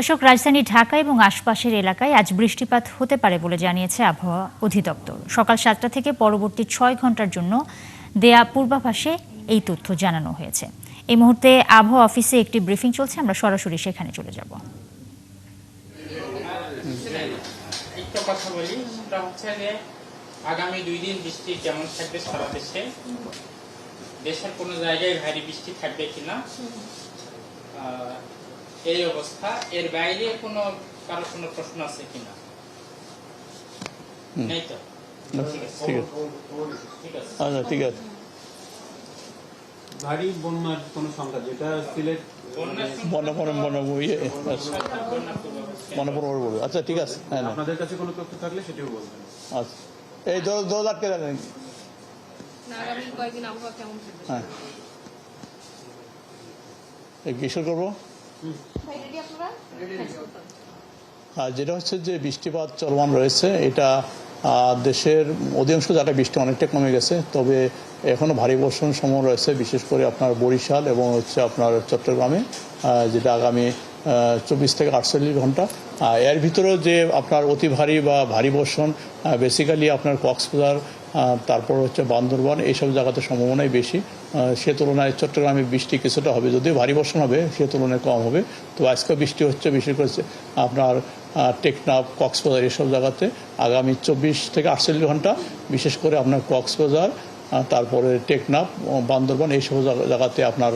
দর্শক, রাজধানী ঢাকা এবং আশপাশের এলাকায় আজ বৃষ্টিপাত হতে পারে বলে জানিয়েছে আবহাওয়া অধিদপ্তর। সকাল 7টা থেকে পরবর্তী 6 ঘন্টার জন্য দেয়া পূর্বাভাসে এই তথ্য জানানো হয়েছে। এই মুহূর্তে আবহাওয়া অফিসে একটি ব্রিফিং চলছে, আমরা সরাসরি সেখানে চলে যাব। একটা কথা বলি, সেটা হচ্ছে যে আগামী 2 দিন বৃষ্টি কেমন থাকবে সারা দেশে, দেশের কোনো জায়গায় ভারী বৃষ্টি থাকবে কিনা এই অবস্থা। এর বাইরে কারো কোনো প্রশ্ন আছে কিনা? নেই তো? ঠিক আছে। ভারী বন্যার কোনো সংখ্যা যেটা সিলেট আচ্ছা, ঠিক আছে। আপনাদের কাছে কোনো তথ্য থাকলে সেটাও বলবেন। আচ্ছা, এই দোল আটকে দেন। হ্যাঁ, কিশোর করবো। যেটা হচ্ছে যে বৃষ্টিপাত চলমান রয়েছে, এটা দেশের অধিকাংশ জায়গায় বৃষ্টি অনেকটা কমে গেছে, তবে এখনো ভারী বর্ষণ সম্ভাবনা রয়েছে, বিশেষ করে আপনার বরিশাল এবং হচ্ছে আপনার চট্টগ্রামে, যেটা আগামী 24 থেকে 48 ঘন্টা। এর ভিতরেও যে আপনার অতি ভারী বা ভারী বর্ষণ বেসিক্যালি আপনার কক্সবাজার, তারপর হচ্ছে বান্দরবান, এইসব জায়গাতে সম্ভাবনাই বেশি। সে তুলনায় চট্টগ্রামে বৃষ্টি কিছুটা হবে, যদিও ভারী বর্ষণ হবে সে তুলনায় কম হবে। তো আজকে বৃষ্টি হচ্ছে বিশেষ করে আপনার টেকনাফ, কক্সবাজার এসব জায়গাতে আগামী 24 থেকে 48 ঘন্টা, বিশেষ করে আপনার কক্সবাজার, তারপরে টেকনাফ, বান্দরবান এইসব জায়গাতে আপনার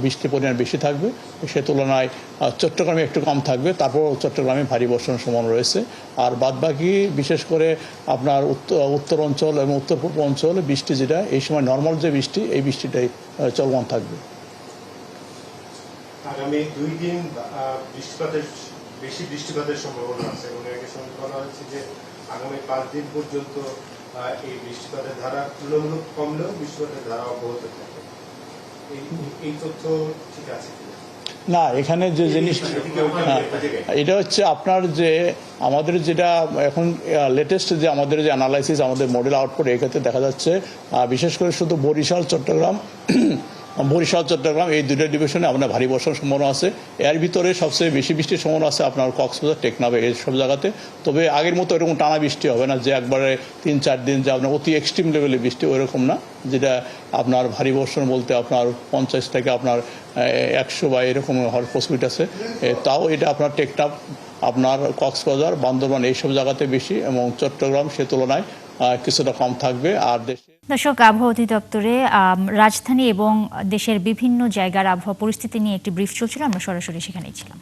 বৃষ্টির পরিমাণ বেশি থাকবে। সে তুলনায় চট্টগ্রামে একটু কম থাকবে, তারপর চট্টগ্রামে ভারী বর্ষণের সম্ভাবনা রয়েছে। আর বাদবাকি বিশেষ করে আপনার উত্তর অঞ্চল এবং উত্তর পূর্ব অঞ্চল বৃষ্টি, যেটা এই সময় নর্মাল যে বৃষ্টি, এই বৃষ্টিটাই চলমান থাকবে। আগামী 2 দিন বেশি বৃষ্টিপাতের সম্ভাবনা আছে এবং এর সঙ্গে বলা হচ্ছে যে আগামী 5 দিন পর্যন্ত এই বৃষ্টিপাতের ধারা তুলনামূলক কমলেও বৃষ্টিপাতের ধারা অব্যাহত থাকবে। এই তথ্য ঠিক আছে না? এখানে যে জিনিস এটা হচ্ছে আপনার যে আমাদের যেটা এখন লেটেস্ট যে আমাদের যে অ্যানালাইসিস, আমাদের মডেল আউটপুট, এই ক্ষেত্রে দেখা যাচ্ছে বিশেষ করে শুধু বরিশাল চট্টগ্রাম এই দুটো ডিভিশনে আপনার ভারী বর্ষণ সম্ভাবনা আছে। এর ভিতরে সবচেয়ে বেশি বৃষ্টির সম্ভাবনা আছে আপনার কক্সবাজার, টেকনাফ এইসব জায়গাতে। তবে আগের মতো এরকম টানা বৃষ্টি হবে না, যে একবারে 3-4 দিন যে আপনার অতি এক্সট্রিম লেভেলের বৃষ্টি, ওইরকম না। যেটা আপনার ভারী বর্ষণ বলতে আপনার 50 থেকে আপনার 100 বা এরকম হওয়ার পসিবিলিটি আছে। তাও এটা আপনার টেকনাফ, আপনার কক্সবাজার, বান্দরবান এইসব জায়গাতে বেশি, এবং চট্টগ্রাম সে তুলনায় কিছুটা কম থাকবে। আর দর্শক, আবহাওয়া অধিদপ্তরে রাজধানী এবং দেশের বিভিন্ন জায়গার আবহাওয়া পরিস্থিতি নিয়ে একটি ব্রিফ চলছিল, আমরা সরাসরি সেখানেই ছিলাম।